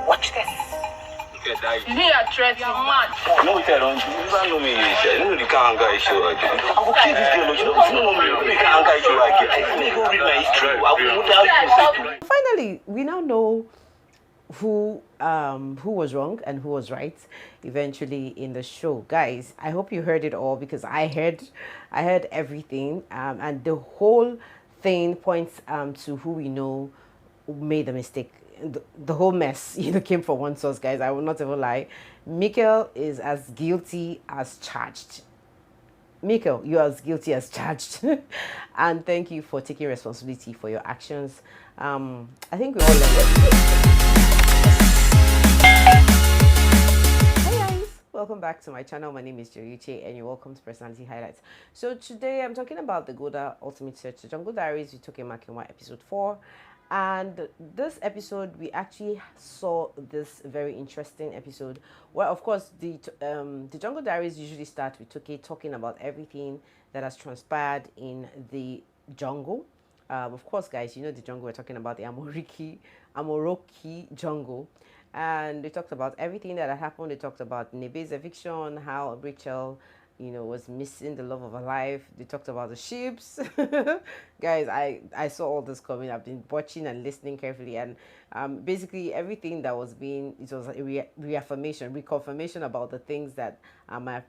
Watch this. You are threatening mad. No, you don't know me. You know the can't guy show again. I will kill this girl. You don't know me. You can't guy show again. I will go read my history. I will tell you. Finally, we now know who was wrong and who was right eventually in the show. Guys, I hope you heard it all, because I heard everything, and the whole thing points to who we know made the mistake. The whole mess, came from one source, guys. I will not even lie. Mikhail is as guilty as charged. Mikhail, you are as guilty as charged. And thank you for taking responsibility for your actions. I think we all learned it. Hey guys, welcome back to my channel. My name is Julie Uche and you're welcome to Personality Highlights. So today I'm talking about the Gulder Ultimate Search, the Jungle Diaries. We took a mark in episode 4. And this episode, we actually saw this very interesting episode where, of course, the Jungle Diaries usually start with Toke talking about everything that has transpired in the jungle. Of course, guys, you know the jungle we're talking about, the Amoroki jungle. And they talked about everything that had happened. They talked about Nebe's eviction, how Rachel was missing the love of her life. They talked about the ships. Guys, I saw all this coming. I've been watching and listening carefully, and basically everything that was it was a reconfirmation about the things that I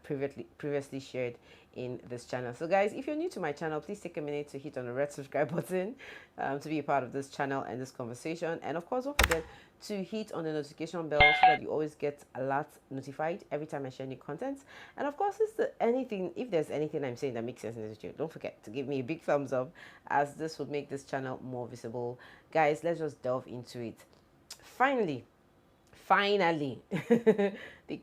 previously shared in this channel. So guys, if you're new to my channel, please take a minute to hit on the red subscribe button to be a part of this channel and this conversation. And of course, don't forget to hit on the notification bell so that you always get notified every time I share new content. And of course, if there's anything I'm saying that makes sense in this video, don't forget to give me a big thumbs up, as this would make this channel more visible. Guys, let's just delve into it. Finally, the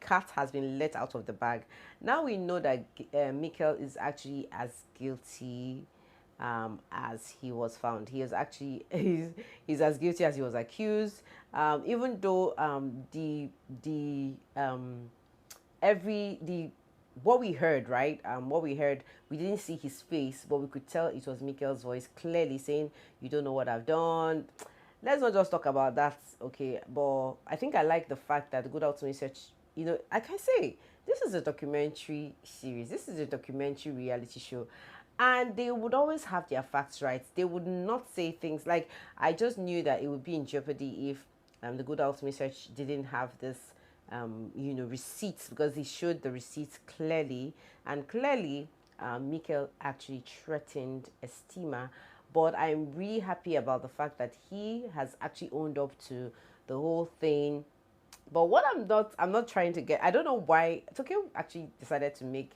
cat has been let out of the bag. Now we know that Mikhail is actually as guilty as he was found. He is actually he's as guilty as he was accused. Even though what we heard, right? We didn't see his face, but we could tell it was Mikel'S voice clearly saying, "You don't know what I've done." Let's not just talk about that, okay? But I think I like the fact that the Good Ultimate Search, like I say, this is a documentary series. This is a documentary reality show. And they would always have their facts right. They would not say things like, I just knew that it would be in jeopardy if the Good Ultimate Search didn't have this, receipts, because he showed the receipts clearly. And clearly, Mikhail actually threatened a steamer. But I'm really happy about the fact that he has actually owned up to the whole thing. But what I'm not trying to get, I don't know why Tokyo actually decided to make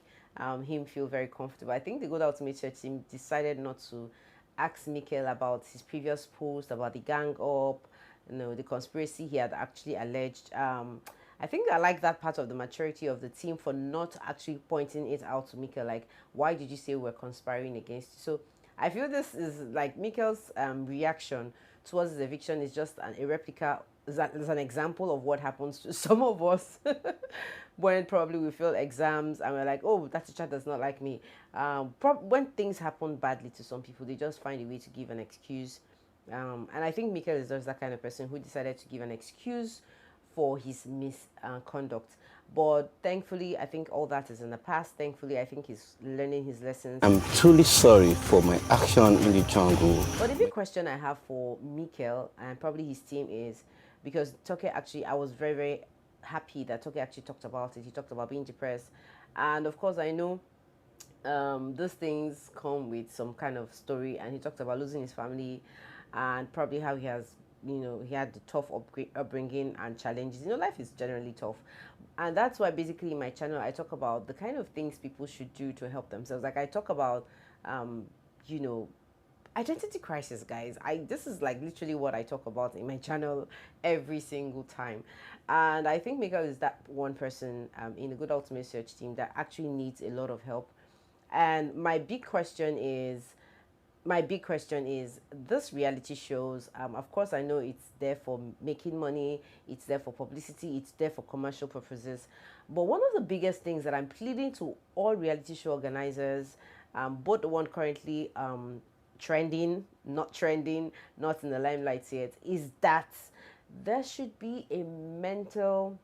him feel very comfortable. I think the Good Ultimate Search team decided not to ask Mikhail about his previous post about the gang up, the conspiracy he had actually alleged. I think I like that part of the maturity of the team for not actually pointing it out to Mikhail, like, why did you say we're conspiring against you? So I feel this is like Mikel's reaction towards his eviction is just a replica, is an example of what happens to some of us when probably we fail exams and we're like, oh, that teacher does not like me. When things happen badly to some people, they just find a way to give an excuse. And I think Mikel is just that kind of person who decided to give an excuse for his misconduct. But thankfully, I think all that is in the past. Thankfully, I think he's learning his lessons. I'm truly sorry for my action in the jungle. But the big question I have for Mikhail and probably his team is, because Toke actually, I was very, very happy that Toke actually talked about it. He talked about being depressed. And of course, I know these things come with some kind of story. And he talked about losing his family and probably how he has, he had the tough upbringing and challenges. Life is generally tough. And that's why basically in my channel, I talk about the kind of things people should do to help themselves. Like I talk about, identity crisis, guys. This is like literally what I talk about in my channel every single time. And I think Mikhail is that one person in the Good Ultimate Search team that actually needs a lot of help. And my big question is, this reality shows, of course I know it's there for making money, it's there for publicity, it's there for commercial purposes, but one of the biggest things that I'm pleading to all reality show organizers, both the one currently trending, not in the limelight yet, is that there should be a mental,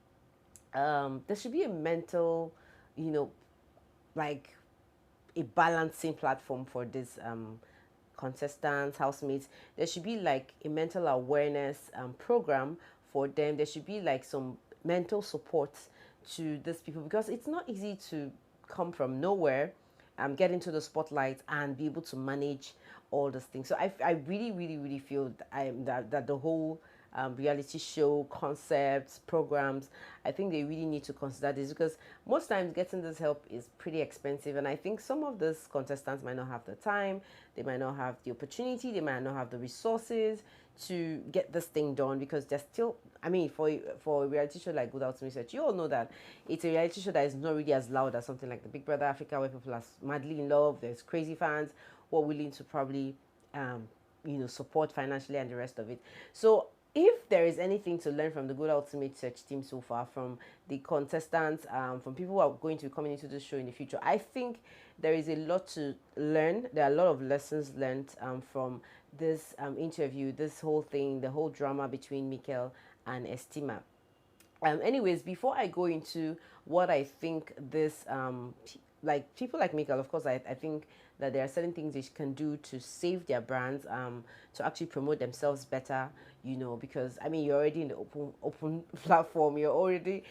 there should be a mental, you know, like a balancing platform for this contestants, housemates. There should be like a mental awareness program for them. There should be like some mental support to these people, because it's not easy to come from nowhere, get into the spotlight and be able to manage all these things. So I really, really, really feel that the whole reality show concepts, programs, I think they really need to consider this, because most times getting this help is pretty expensive. And I think some of these contestants might not have the time, they might not have the opportunity, they might not have the resources to get this thing done, because they're still, I mean, for a reality show like Good Out Research, you all know that it's a reality show that is not really as loud as something like the Big Brother Africa, where people are madly in love, there's crazy fans who are willing to probably support financially and the rest of it. So if there is anything to learn from the Good Ultimate Search team so far, from the contestants, from people who are going to be coming into the show in the future, I think there is a lot to learn. There are a lot of lessons learned from this interview, this whole thing, the whole drama between Mikhail and Estima. Anyways, before I go into what I think this like people like Mikhail, of course, I think that there are certain things they can do to save their brands, to actually promote themselves better, because I mean, you're already in the open platform, you're already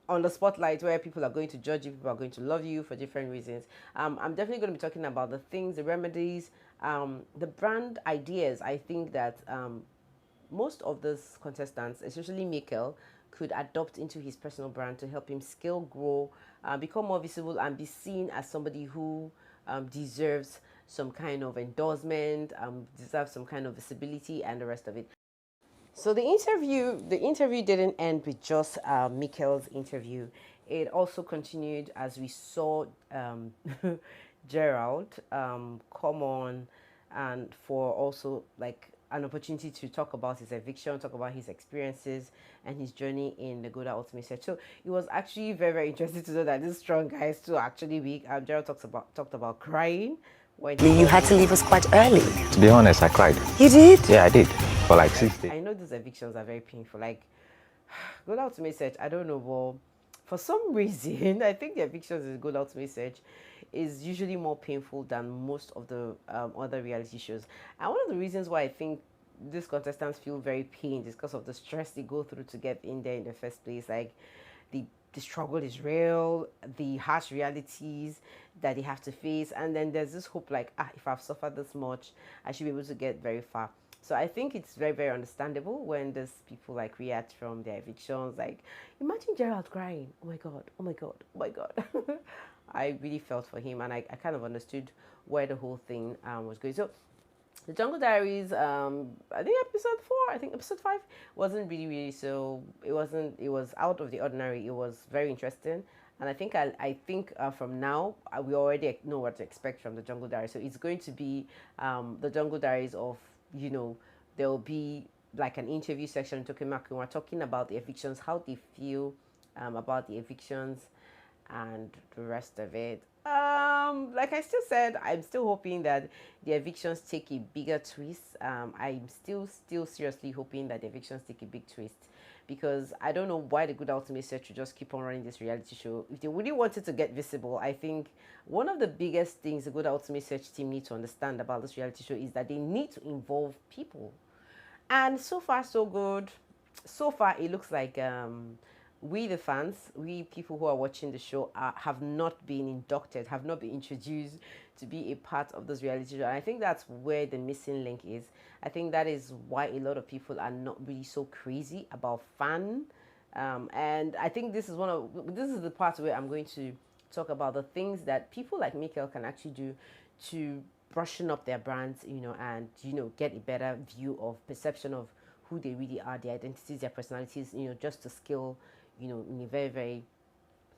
on the spotlight where people are going to judge you, people are going to love you for different reasons. I'm definitely going to be talking about the things, the remedies, the brand ideas. I think that most of these contestants, especially Mikhail, could adopt into his personal brand to help him scale, grow, become more visible, and be seen as somebody who deserves some kind of endorsement, deserves some kind of visibility, and the rest of it. So the interview didn't end with just Mikel's interview. It also continued as we saw Gerald come on, and for also like an opportunity to talk about his eviction, talk about his experiences and his journey in the Gulder Ultimate Search. So it was actually very, very interesting to know that this strong guy is still actually weak. Gerald talked about crying when You had to leave us quite early. To be honest, I cried. You did? Yeah, I did. For like 6 days. I know these evictions are very painful. Like, Go Out to Message, I don't know, but for some reason, I think the evictions in Go Out to Message is usually more painful than most of the other reality shows. And one of the reasons why I think these contestants feel very pained is because of the stress they go through to get in there in the first place. Like, the struggle is real, the harsh realities that they have to face, and then there's this hope like, if I've suffered this much, I should be able to get very far. So I think it's very, very understandable when these people like react from their evictions. Like, imagine Gerald crying. Oh my God, oh my God, oh my God. I really felt for him, and I kind of understood where the whole thing was going. So the Jungle Diaries, I think episode 5 wasn't really, really, so it was out of the ordinary. It was very interesting. And I think from now, we already know what to expect from the Jungle Diaries. So it's going to be the Jungle Diaries of, there will be like an interview section talking about the evictions, how they feel about the evictions, and the rest of it. Like I still said, I'm still hoping that the evictions take a bigger twist. I'm still seriously hoping that the evictions take a big twist, because I don't know why the Good Ultimate Search should just keep on running this reality show. If they really wanted to get visible, I think one of the biggest things the Good Ultimate Search team need to understand about this reality show is that they need to involve people. And so far, so good. So far, it looks like we, the fans, we people who are watching the show, have not been inducted, have not been introduced to be a part of this reality show. And I think that's where the missing link is. I think that is why a lot of people are not really so crazy about fan. And I think this is the part where I'm going to talk about the things that people like Mikhail can actually do to brushing up their brands, and get a better view of perception of who they really are, their identities, their personalities, just to scale, in a very, very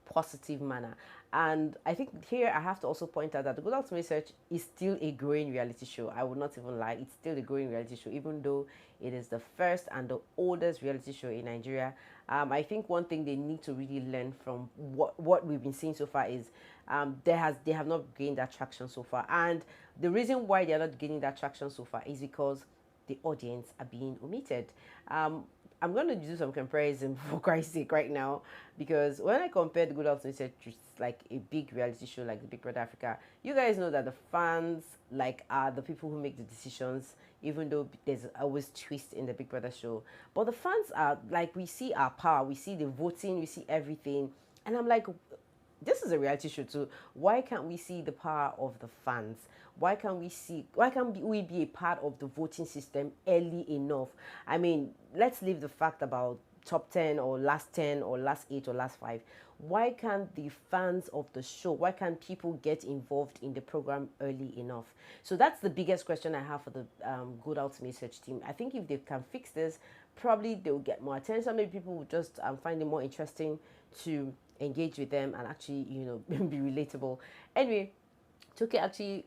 positive manner. And I think here I have to also point out that the Good Ultimate Search is still a growing reality show. I would not even lie, it's still a growing reality show, even though it is the first and the oldest reality show in Nigeria. I think one thing they need to really learn from what we've been seeing so far is they have not gained that traction so far. And the reason why they're not gaining that traction so far is because the audience are being omitted. I'm going to do some comparison for Christ's sake right now, because when I compare the Good House Message to like a big reality show like the Big Brother Africa, you guys know that the fans like are the people who make the decisions, even though there's always twist in the Big Brother show. But the fans are like, we see our power, we see the voting, we see everything, and I'm like, this is a reality show too. Why can't we see the power of the fans? Why can't we be a part of the voting system early enough? I mean, let's leave the fact about top 10 or last 10 or last 8 or last 5. Why can't the fans of the show, why can't people get involved in the program early enough? So that's the biggest question I have for the Good Out Message team. I think if they can fix this, probably they'll get more attention. Maybe people will just find it more interesting to engage with them and actually, be relatable. Anyway, Toke actually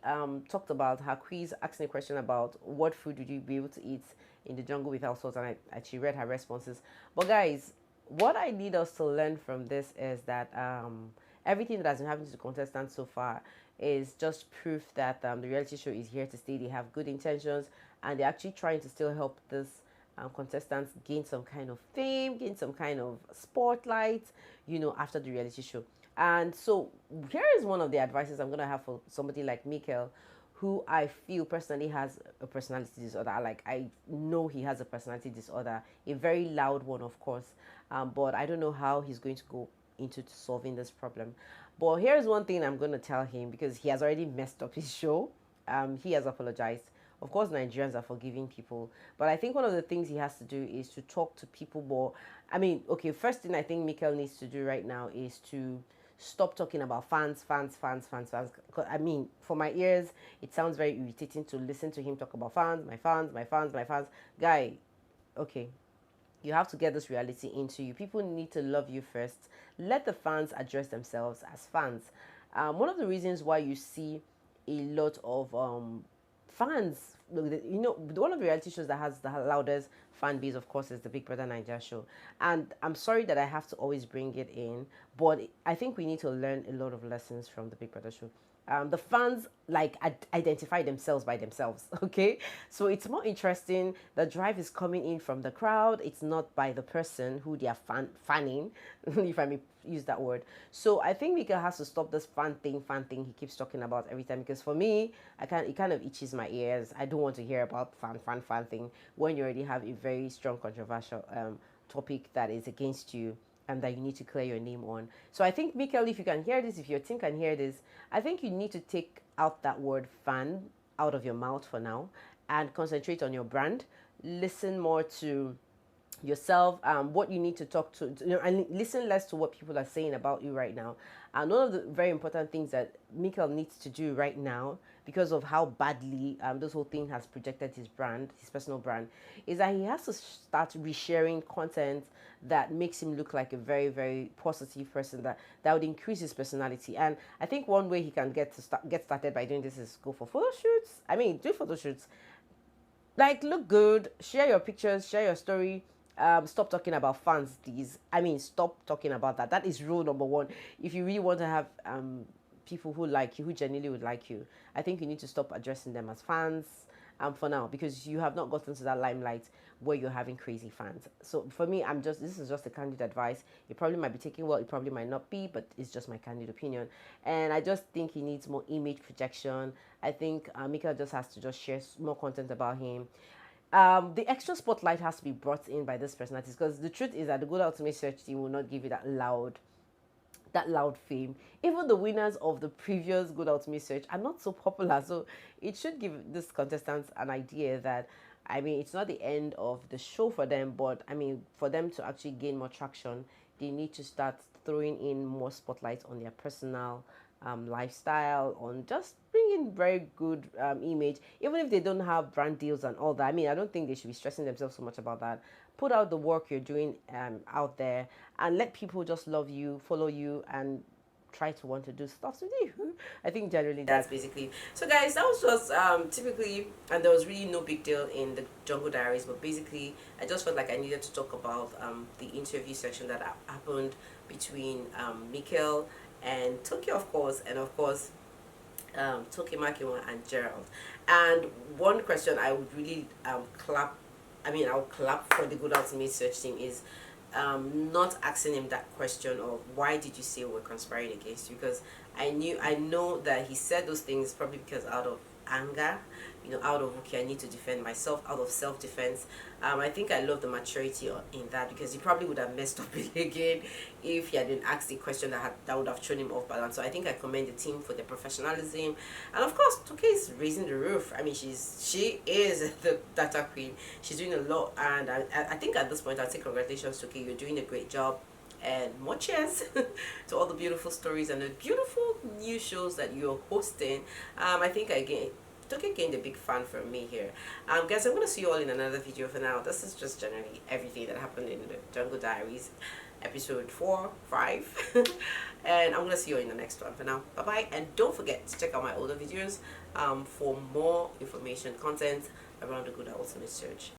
talked about her quiz, asking a question about what food would you be able to eat in the jungle without salt, and I actually read her responses. But guys, what I need us to learn from this is that everything that has been happening to the contestants so far is just proof that the reality show is here to stay. They have good intentions, and they're actually trying to still help this contestants gain some kind of fame, gain some kind of spotlight, after the reality show. And so here is one of the advices I'm going to have for somebody like Mikhail, who I feel personally has a personality disorder. Like, I know he has a personality disorder, a very loud one, of course. But I don't know how he's going to go into solving this problem. But here's one thing I'm going to tell him, because he has already messed up his show. He has apologized. Of course, Nigerians are forgiving people. But I think one of the things he has to do is to talk to people more. I mean, okay, first thing I think Mikhail needs to do right now is to stop talking about fans. I mean, for my ears, it sounds very irritating to listen to him talk about fans, my fans, my fans, my fans. Guy, okay, you have to get this reality into you. People need to love you first. Let the fans address themselves as fans. One of the reasons why you see a lot of fans, one of the reality shows that has the loudest fan base, of course, is the Big Brother Nigeria show. And I'm sorry that I have to always bring it in, but I think we need to learn a lot of lessons from the Big Brother show. The fans identify themselves by themselves, okay? So it's more interesting. The drive is coming in from the crowd. It's not by the person who they are fanning, if I may use that word. So I think Mikhail has to stop this fan thing he keeps talking about every time, because for me, it kind of itches my ears. I don't want to hear about fan thing when you already have a very strong controversial topic that is against you and that you need to clear your name on. So I think, Mikhail, if you can hear this, if your team can hear this, I think you need to take out that word fan out of your mouth for now and concentrate on your brand. Listen more to yourself, what you need to talk to, and listen less to what people are saying about you right now. And one of the very important things that Mikhail needs to do right now, because of how badly this whole thing has projected his brand, his personal brand, is that he has to start resharing content that makes him look like a very, very positive person, that would increase his personality. And I think one way he can get started by doing this is go for photo shoots. I mean, do photo shoots. Like, look good, share your pictures, share your story. Stop talking about fans, please. I mean, stop talking about that. That is rule number one. If you really want to have people who like you, who genuinely would like you, I think you need to stop addressing them as fans for now, because you have not gotten to that limelight where you're having crazy fans. So for me, this is just a candid advice. It probably might be taken well, it probably might not be, but it's just my candid opinion. And I just think he needs more image projection. I think Mikhail just has to just share more content about him. The extra spotlight has to be brought in by this personalities, because the truth is that the Good Ultimate Search team will not give you that loud fame. Even the winners of the previous Good Ultimate Search are not so popular, so it should give this contestants an idea that, I mean, it's not the end of the show for them, but I mean, for them to actually gain more traction, they need to start throwing in more spotlight on their personal lifestyle, on just bringing very good image, even if they don't have brand deals and all that. I mean, I don't think they should be stressing themselves so much about that. Put out the work you're doing out there, and let people just love you, follow you, and try to want to do stuff with you. I think generally that's basically. So guys, that was just typically, and there was really no big deal in the Jungle Diaries, but basically I just felt like I needed to talk about the interview section that happened between Mikhail and Toki, of course, and of course Toki Makiwa and Gerald. And one question I would really clap I mean, I'll clap for the Good Ultimate Search team is not asking him that question of why did you say we're conspiring against you, because I know that he said those things probably because out of anger, you know, out of okay, I need to defend myself, out of self-defense. I think I love the maturity in that, because he probably would have messed up it again if he hadn't asked a question that would have thrown him off balance. So I think I commend the team for their professionalism, and of course Toke is raising the roof. I mean, she is the data queen. She's doing a lot, and I think at this point I'll say congratulations, Toke. You're doing a great job. And more cheers to all the beautiful stories and the beautiful new shows that you're hosting. I think Toke gained a big fan from me here. Guys, I'm going to see you all in another video. For now, this is just generally everything that happened in the Jungle Diaries episode 4, 5. And I'm going to see you all in the next one. For now, bye-bye. And don't forget to check out my older videos for more information, content around the Good Ultimate Search.